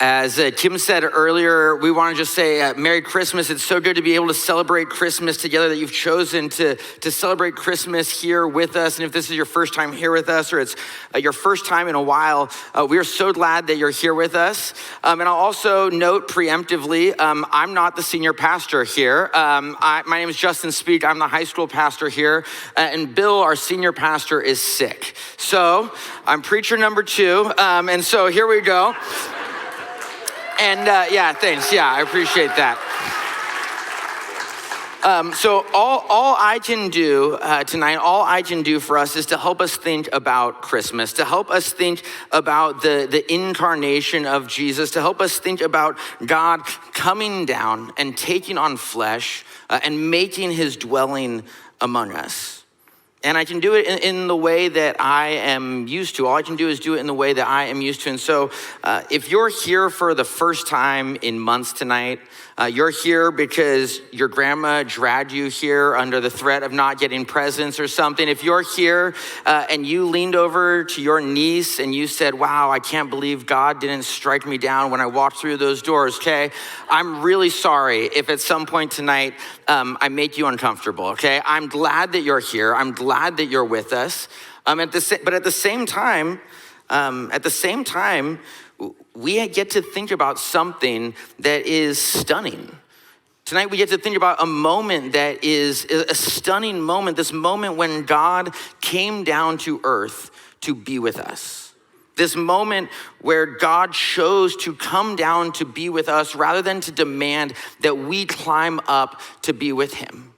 As Kim said earlier, we want to just say Merry Christmas. It's so good to be able to celebrate Christmas together, that you've chosen to celebrate Christmas here with us. And if this is your first time here with us, or it's your first time in a while, we are so glad that you're here with us. And I'll also note preemptively, I'm not the senior pastor here. My name is Justin Speak. I'm the high school pastor here. And Bill, our senior pastor, is sick. So I'm preacher number 2. And so here we go. And yeah, thanks. Yeah, I appreciate that. So all I can do tonight, all I can do for us is to help us think about Christmas, to help us think about the incarnation of Jesus, to help us think about God coming down and taking on flesh and making his dwelling among us. And I can do it in the way that I am used to. All I can do is do it in the way that I am used to. And so if you're here for the first time in months tonight, you're here because your grandma dragged you here under the threat of not getting presents or something. If you're here and you leaned over to your niece and you said, wow, I can't believe God didn't strike me down when I walked through those doors, okay? I'm really sorry if at some point tonight I make you uncomfortable, okay? I'm glad that you're here. I'm glad that you're with us. But at the same time, we get to think about something that is stunning. Tonight we get to think about a moment that is a stunning moment, this moment when God came down to earth to be with us. This moment where God chose to come down to be with us rather than to demand that we climb up to be with him.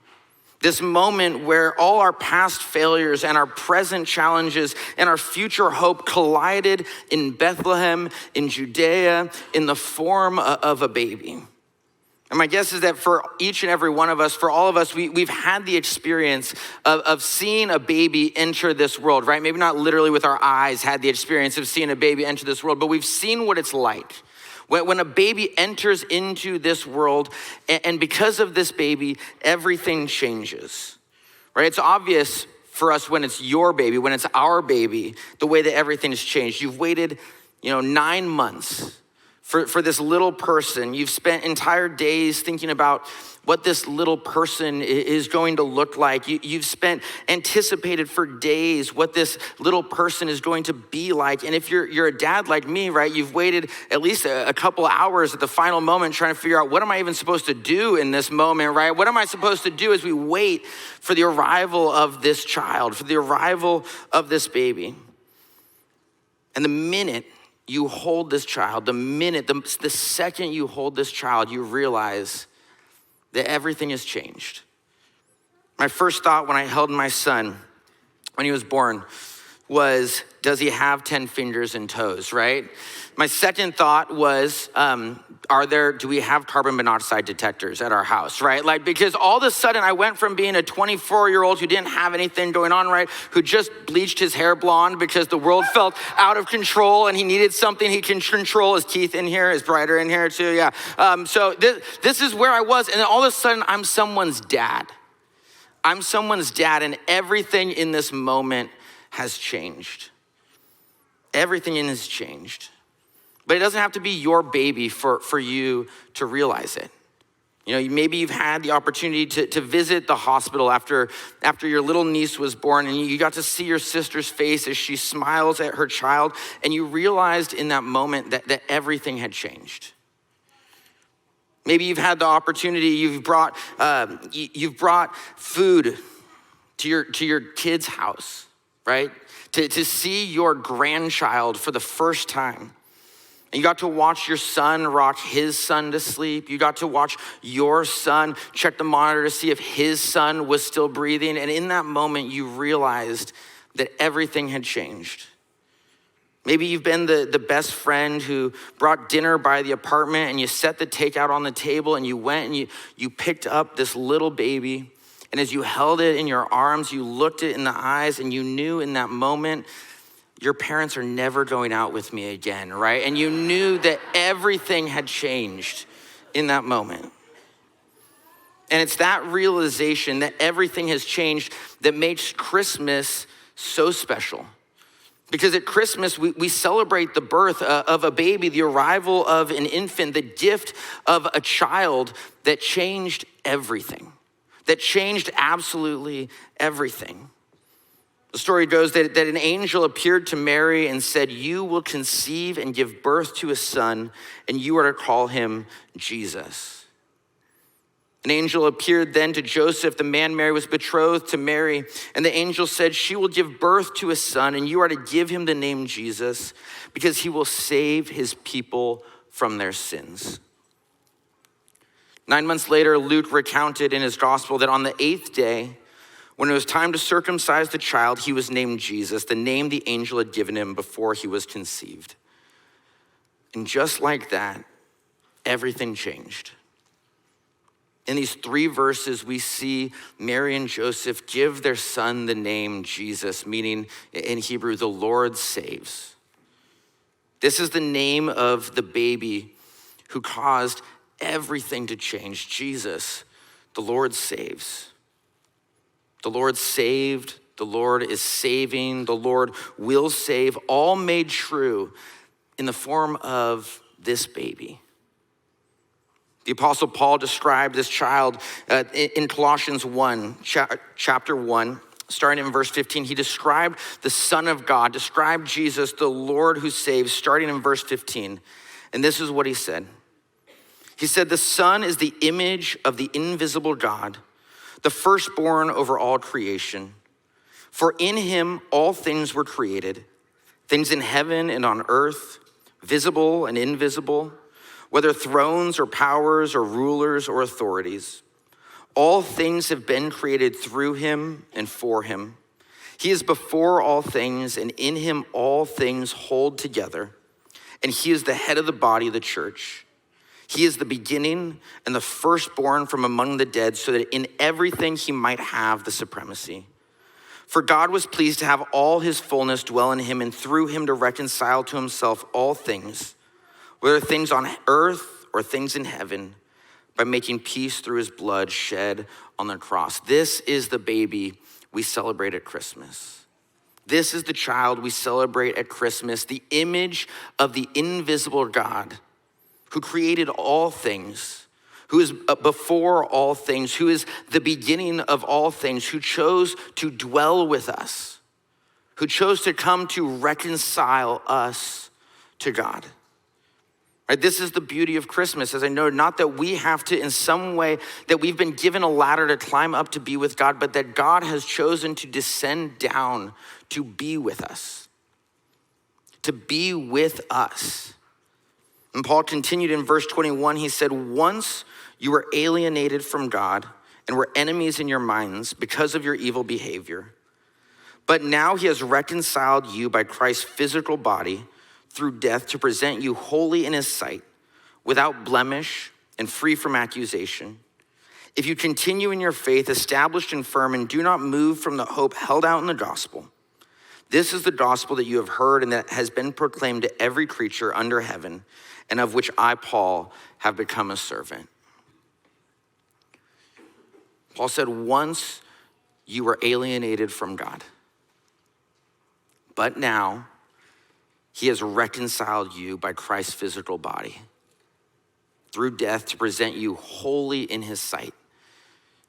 This moment where all our past failures and our present challenges and our future hope collided in Bethlehem, in Judea, in the form of a baby. And my guess is that for each and every one of us, for all of us, we've had the experience of seeing a baby enter this world, right? Maybe not literally with our eyes had the experience of seeing a baby enter this world, but we've seen what it's like. When a baby enters into this world, and because of this baby, everything changes, right? It's obvious for us when it's your baby, when it's our baby, the way that everything's changed. You've waited, 9 months for this little person. You've spent entire days thinking about what this little person is going to look like. You've spent anticipated for days what this little person is going to be like. And if you're a dad like me, right, you've waited at least a couple hours at the final moment trying to figure out, what am I even supposed to do in this moment, right? What am I supposed to do as we wait for the arrival of this child, for the arrival of this baby? And the minute you hold this child, the second you hold this child, you realize that everything has changed. My first thought when I held my son, when he was born, was, does he have 10 fingers and toes, right? My second thought was, do we have carbon monoxide detectors at our house, right? Because all of a sudden I went from being a 24-year-old who didn't have anything going on, right? Who just bleached his hair blonde because the world felt out of control and he needed something he can control. His teeth in here, his brighter in here too, yeah. So this is where I was, and then all of a sudden I'm someone's dad. I'm someone's dad, and everything in this moment has changed. Everything in it has changed. But it doesn't have to be your baby for you to realize it. Maybe you've had the opportunity to visit the hospital after your little niece was born, and you got to see your sister's face as she smiles at her child, and you realized in that moment that everything had changed. Maybe you've had the opportunity, you've brought food to your kid's house, right? To see your grandchild for the first time. And you got to watch your son rock his son to sleep. You got to watch your son check the monitor to see if his son was still breathing. And in that moment, you realized that everything had changed. Maybe you've been the best friend who brought dinner by the apartment, and you set the takeout on the table, and you went and you picked up this little baby. And as you held it in your arms, you looked it in the eyes, and you knew in that moment, your parents are never going out with me again, right? And you knew that everything had changed in that moment. And it's that realization that everything has changed that makes Christmas so special. Because at Christmas, we celebrate the birth of a baby, the arrival of an infant, the gift of a child that changed everything, that changed absolutely everything. The story goes that an angel appeared to Mary and said, "You will conceive and give birth to a son, and you are to call him Jesus." An angel appeared then to Joseph, the man Mary was betrothed to Mary, and the angel said, "She will give birth to a son, and you are to give him the name Jesus, because he will save his people from their sins." 9 months later, Luke recounted in his gospel that on the 8th day, when it was time to circumcise the child, he was named Jesus, the name the angel had given him before he was conceived. And just like that, everything changed. In these 3 verses, we see Mary and Joseph give their son the name Jesus, meaning in Hebrew, the Lord saves. This is the name of the baby who caused everything to change. Jesus, the Lord saves. The Lord saved, the Lord is saving, the Lord will save, all made true in the form of this baby. The Apostle Paul described this child in Colossians 1, chapter 1, starting in verse 15. He described the Son of God, described Jesus, the Lord who saves, starting in verse 15. And this is what he said. He said, "The Son is the image of the invisible God, the firstborn over all creation. For in him all things were created, things in heaven and on earth, visible and invisible, whether thrones or powers or rulers or authorities. All things have been created through him and for him. He is before all things, and in him all things hold together. And he is the head of the body of the church. He is the beginning and the firstborn from among the dead, so that in everything he might have the supremacy. For God was pleased to have all his fullness dwell in him, and through him to reconcile to himself all things, whether things on earth or things in heaven, by making peace through his blood shed on the cross." This is the baby we celebrate at Christmas. This is the child we celebrate at Christmas, the image of the invisible God who created all things, who is before all things, who is the beginning of all things, who chose to dwell with us, who chose to come to reconcile us to God. Right, this is the beauty of Christmas, as I know, not that we have to in some way, that we've been given a ladder to climb up to be with God, but that God has chosen to descend down to be with us. To be with us. And Paul continued in verse 21, he said, "Once you were alienated from God and were enemies in your minds because of your evil behavior. But now he has reconciled you by Christ's physical body through death to present you holy in his sight, without blemish and free from accusation. If you continue in your faith, established and firm, and do not move from the hope held out in the gospel. This is the gospel that you have heard and that has been proclaimed to every creature under heaven, and of which I, Paul, have become a servant." Paul said, once you were alienated from God, but now he has reconciled you by Christ's physical body through death to present you holy in his sight,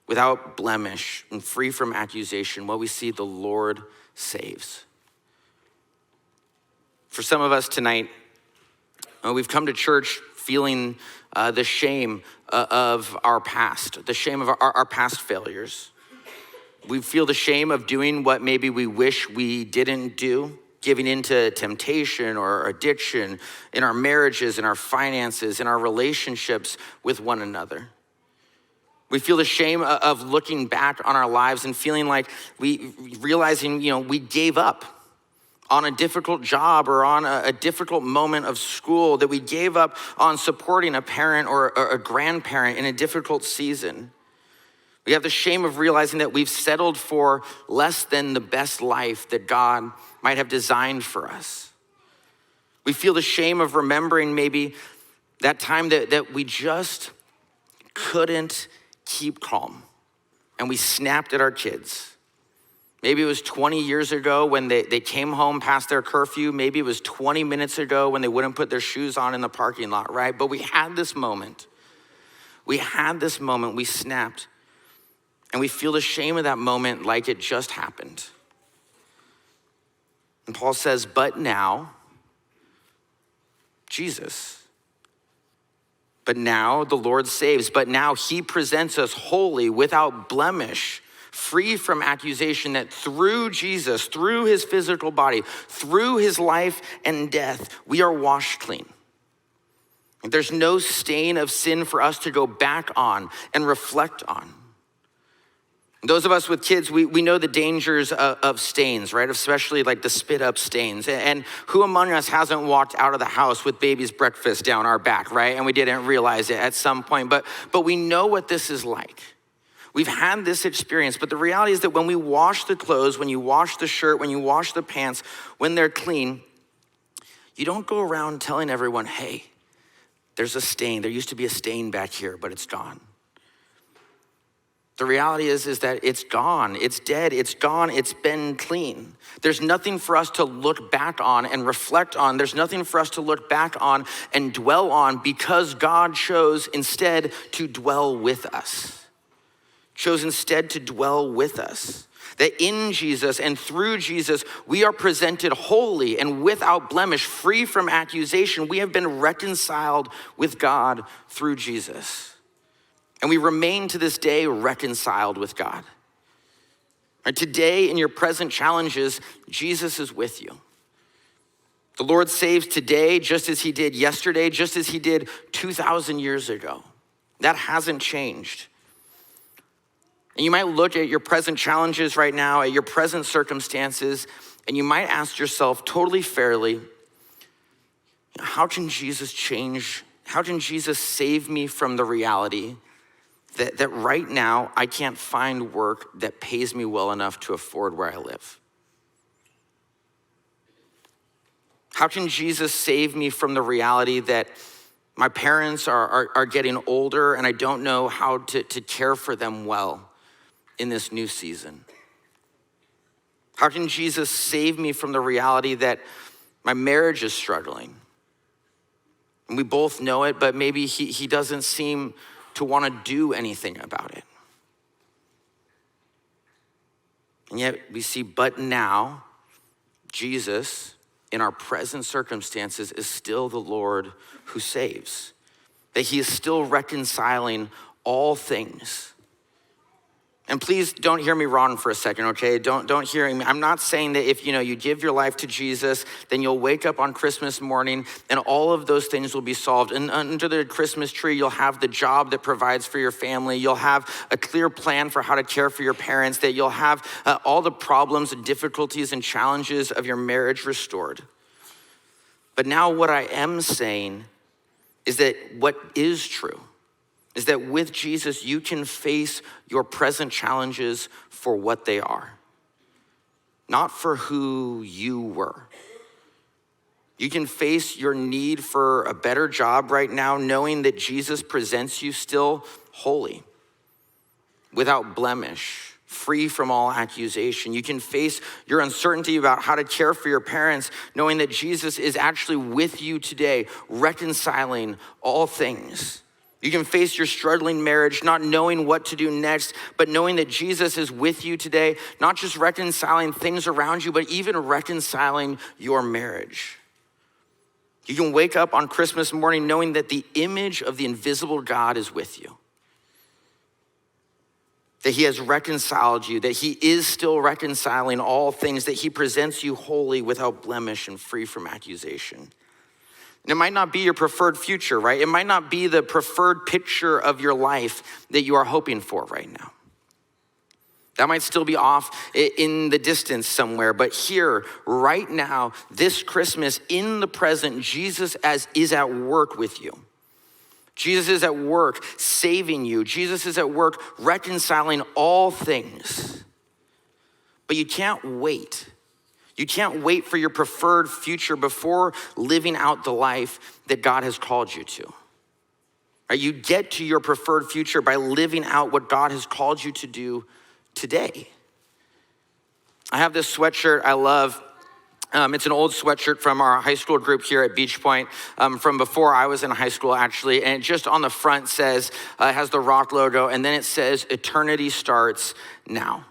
without blemish and free from accusation. What we see, the Lord saves. For some of us tonight, we've come to church feeling the shame of our past, the shame of our past failures. We feel the shame of doing what maybe we wish we didn't do, giving into temptation or addiction in our marriages, in our finances, in our relationships with one another. We feel the shame of looking back on our lives and feeling like realizing, we gave up on a difficult job or on a difficult moment of school, that we gave up on supporting a parent or a grandparent in a difficult season. We have the shame of realizing that we've settled for less than the best life that God might have designed for us. We feel the shame of remembering maybe that time that we just couldn't keep calm and we snapped at our kids. Maybe it was 20 years ago when they came home past their curfew. Maybe it was 20 minutes ago when they wouldn't put their shoes on in the parking lot, right? But we had this moment. We snapped, and we feel the shame of that moment like it just happened. And Paul says, but now, Jesus. But now the Lord saves. But now he presents us holy, without blemish, free from accusation, that through Jesus, through his physical body, through his life and death, we are washed clean. There's no stain of sin for us to go back on and reflect on. Those of us with kids, we know the dangers of stains, right? Especially like the spit up stains. And who among us hasn't walked out of the house with baby's breakfast down our back, right? And we didn't realize it at some point, but we know what this is like. We've had this experience, but the reality is that when we wash the clothes, when you wash the shirt, when you wash the pants, when they're clean, you don't go around telling everyone, hey, there's a stain. There used to be a stain back here, but it's gone. The reality is that it's gone, it's dead, it's gone, it's been clean. There's nothing for us to look back on and reflect on. There's nothing for us to look back on and dwell on, because God chose instead to dwell with us. Chose instead to dwell with us. That in Jesus and through Jesus, we are presented holy and without blemish, free from accusation. We have been reconciled with God through Jesus. And we remain to this day reconciled with God. And today, in your present challenges, Jesus is with you. The Lord saves today just as he did yesterday, just as he did 2,000 years ago. That hasn't changed. And you might look at your present challenges right now, at your present circumstances, and you might ask yourself totally fairly, how can Jesus change? How can Jesus save me from the reality that right now I can't find work that pays me well enough to afford where I live? How can Jesus save me from the reality that my parents are getting older and I don't know how to care for them well in this new season? How can Jesus save me from the reality that my marriage is struggling? And we both know it, but maybe he doesn't seem to want to do anything about it. And yet we see, but now, Jesus, in our present circumstances, is still the Lord who saves. That he is still reconciling all things. And please don't hear me wrong for a second, okay? Don't hear me. I'm not saying that if you give your life to Jesus, then you'll wake up on Christmas morning and all of those things will be solved. And under the Christmas tree, you'll have the job that provides for your family. You'll have a clear plan for how to care for your parents. That you'll have all the problems and difficulties and challenges of your marriage restored. But now what I am saying is that what is true is that with Jesus, you can face your present challenges for what they are, not for who you were. You can face your need for a better job right now, knowing that Jesus presents you still holy, without blemish, free from all accusation. You can face your uncertainty about how to care for your parents, knowing that Jesus is actually with you today, reconciling all things. You can face your struggling marriage, not knowing what to do next, but knowing that Jesus is with you today, not just reconciling things around you, but even reconciling your marriage. You can wake up on Christmas morning knowing that the image of the invisible God is with you. That he has reconciled you, that he is still reconciling all things, that he presents you holy, without blemish, and free from accusation. And it might not be your preferred future, right? It might not be the preferred picture of your life that you are hoping for right now. That might still be off in the distance somewhere, but here, right now, this Christmas, in the present, Jesus is at work with you. Jesus is at work saving you. Jesus is at work reconciling all things. But you can't wait. You can't wait for your preferred future before living out the life that God has called you to. Right? You get to your preferred future by living out what God has called you to do today. I have this sweatshirt I love. It's an old sweatshirt from our high school group here at Beachpoint, from before I was in high school, actually. And it just on the front says, it has the rock logo, and then it says, eternity starts now.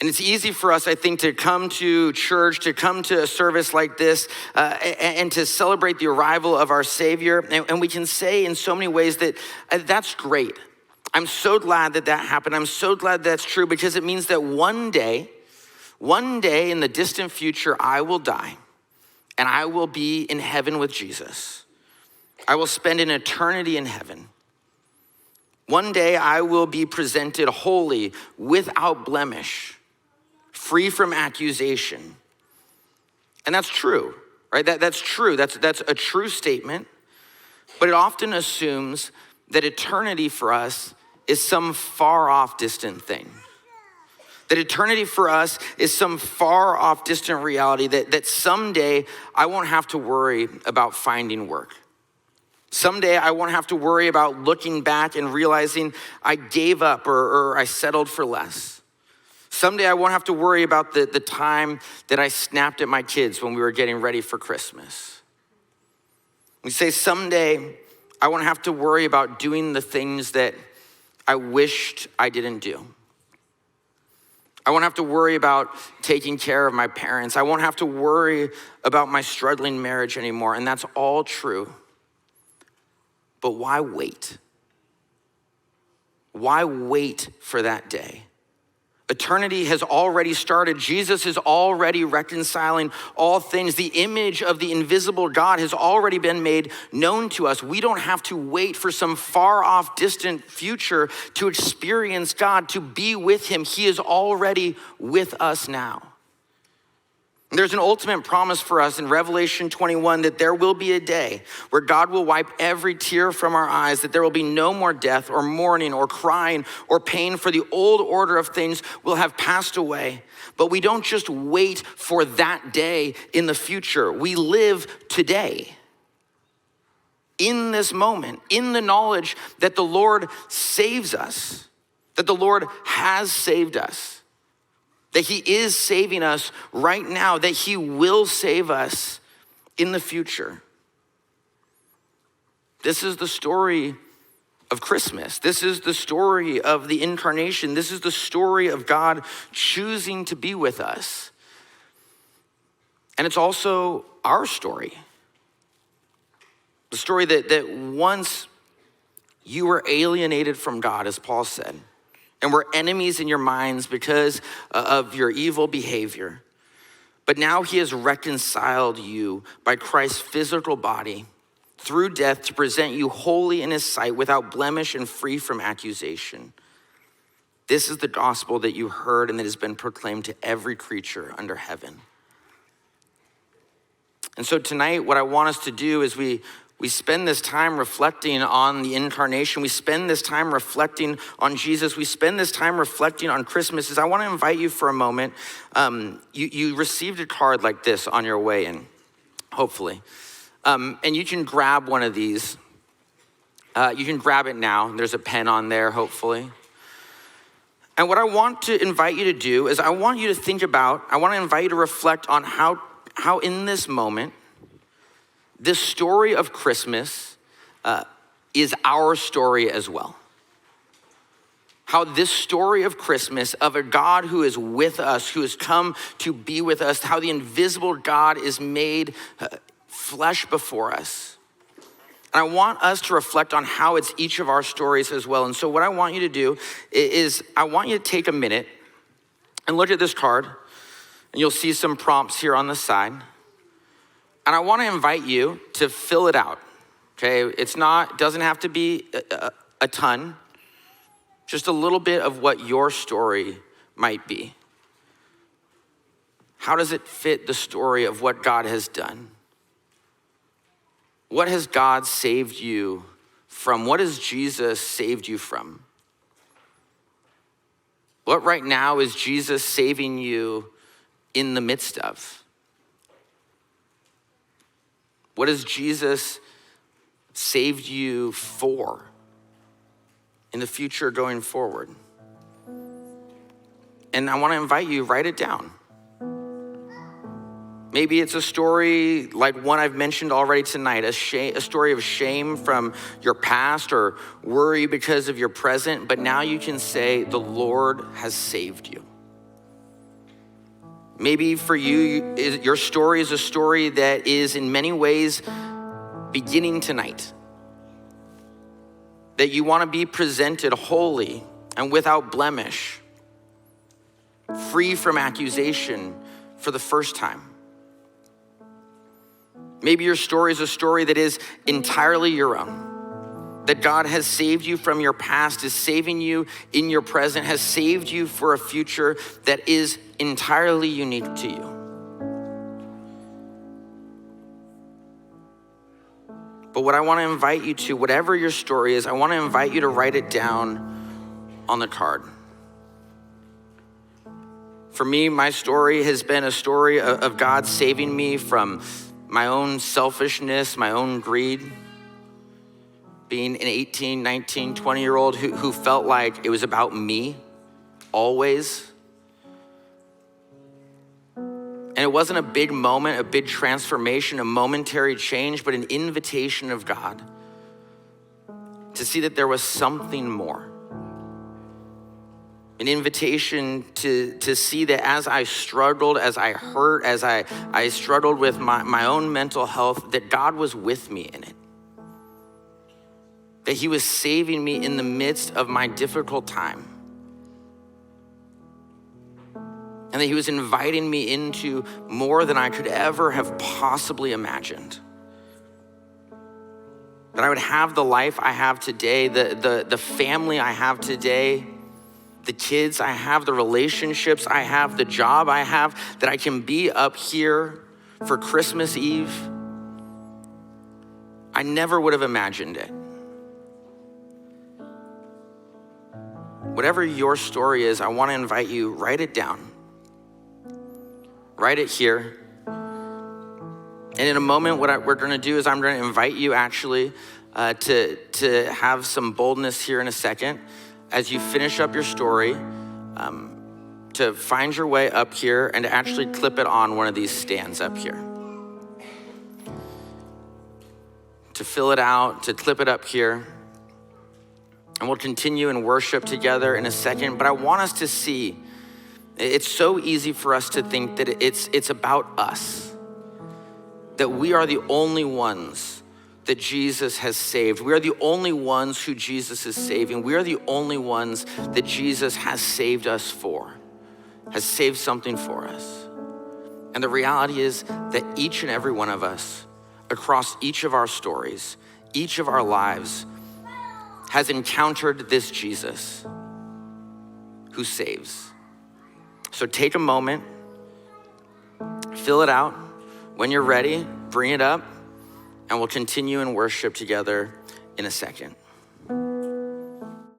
And it's easy for us, I think, to come to church, to come to a service like this, and to celebrate the arrival of our Savior. And we can say in so many ways that that's great. I'm so glad that happened. I'm so glad that's true, because it means that one day in the distant future, I will die and I will be in heaven with Jesus. I will spend an eternity in heaven. One day I will be presented holy, without blemish, free from accusation. And that's true, right? That's true. That's a true statement, but it often assumes that eternity for us is some far off distant thing. That eternity for us is some far off distant reality that someday I won't have to worry about finding work. Someday I won't have to worry about looking back and realizing I gave up or I settled for less. Someday I won't have to worry about the time that I snapped at my kids when we were getting ready for Christmas. We say someday I won't have to worry about doing the things that I wished I didn't do. I won't have to worry about taking care of my parents. I won't have to worry about my struggling marriage anymore. And that's all true. But why wait? Why wait for that day? Eternity has already started. Jesus is already reconciling all things. The image of the invisible God has already been made known to us. We don't have to wait for some far off distant future to experience God, to be with him. He is already with us now. There's an ultimate promise for us in Revelation 21 that there will be a day where God will wipe every tear from our eyes, that there will be no more death or mourning or crying or pain, for the old order of things will have passed away. But we don't just wait for that day in the future. We live today, in this moment, in the knowledge that the Lord saves us, that the Lord has saved us, that he is saving us right now, that he will save us in the future. This is the story of Christmas. This is the story of the incarnation. This is the story of God choosing to be with us. And it's also our story. The story that once you were alienated from God, as Paul said, and were enemies in your minds because of your evil behavior. But now he has reconciled you by Christ's physical body through death to present you holy in his sight, without blemish and free from accusation. This is the gospel that you heard and that has been proclaimed to every creature under heaven. And so tonight, what I want us to do is we spend this time reflecting on the incarnation. We spend this time reflecting on Jesus. We spend this time reflecting on Christmas. I want to invite you for a moment. You received a card like this on your way in, hopefully. And you can grab one of these. You can grab it now. There's a pen on there, hopefully. And what I want to invite you to do is I want to invite you to reflect on how in this moment, this story of Christmas is our story as well. How this story of Christmas, of a God who is with us, who has come to be with us, how the invisible God is made flesh before us. And I want us to reflect on how it's each of our stories as well. And so what I want you to do is I want you to take a minute and look at this card, and you'll see some prompts here on the side. And I want to invite you to fill it out, okay? It doesn't have to be a ton, just a little bit of what your story might be. How does it fit the story of what God has done? What has God saved you from? What has Jesus saved you from? What right now is Jesus saving you in the midst of? What has Jesus saved you for in the future going forward? And I want to invite you, write it down. Maybe it's a story like one I've mentioned already tonight, a story of shame from your past or worry because of your present, but now you can say, the Lord has saved you. Maybe for you, your story is a story that is in many ways beginning tonight. That you want to be presented holy and without blemish, free from accusation for the first time. Maybe your story is a story that is entirely your own. That God has saved you from your past, is saving you in your present, has saved you for a future that is entirely unique to you. But what I want to invite you to, whatever your story is, I want to invite you to write it down on the card. For me, my story has been a story of God saving me from my own selfishness, my own greed, being an 18, 19, 20-year-old who felt like it was about me always. And it wasn't a big moment, a big transformation, a momentary change, but an invitation of God to see that there was something more. An invitation to see that as I struggled, as I hurt, as I struggled with my own mental health, that God was with me in it. That he was saving me in the midst of my difficult time. And that he was inviting me into more than I could ever have possibly imagined. That I would have the life I have today, the family I have today, the kids I have, the relationships I have, the job I have, that I can be up here for Christmas Eve. I never would have imagined it. Whatever your story is, I want to invite you, write it down. Write it here. And in a moment, what we're going to do is I'm going to invite you actually to have some boldness here in a second as you finish up your story, to find your way up here and to actually clip it on one of these stands up here. To fill it out, to clip it up here. And we'll continue in worship together in a second, but I want us to see, it's so easy for us to think that it's about us, that we are the only ones that Jesus has saved. We are the only ones who Jesus is saving. We are the only ones that Jesus has saved us for, has saved something for us. And the reality is that each and every one of us, across each of our stories, each of our lives, has encountered this Jesus who saves. So take a moment, fill it out. When you're ready, bring it up, and we'll continue in worship together in a second.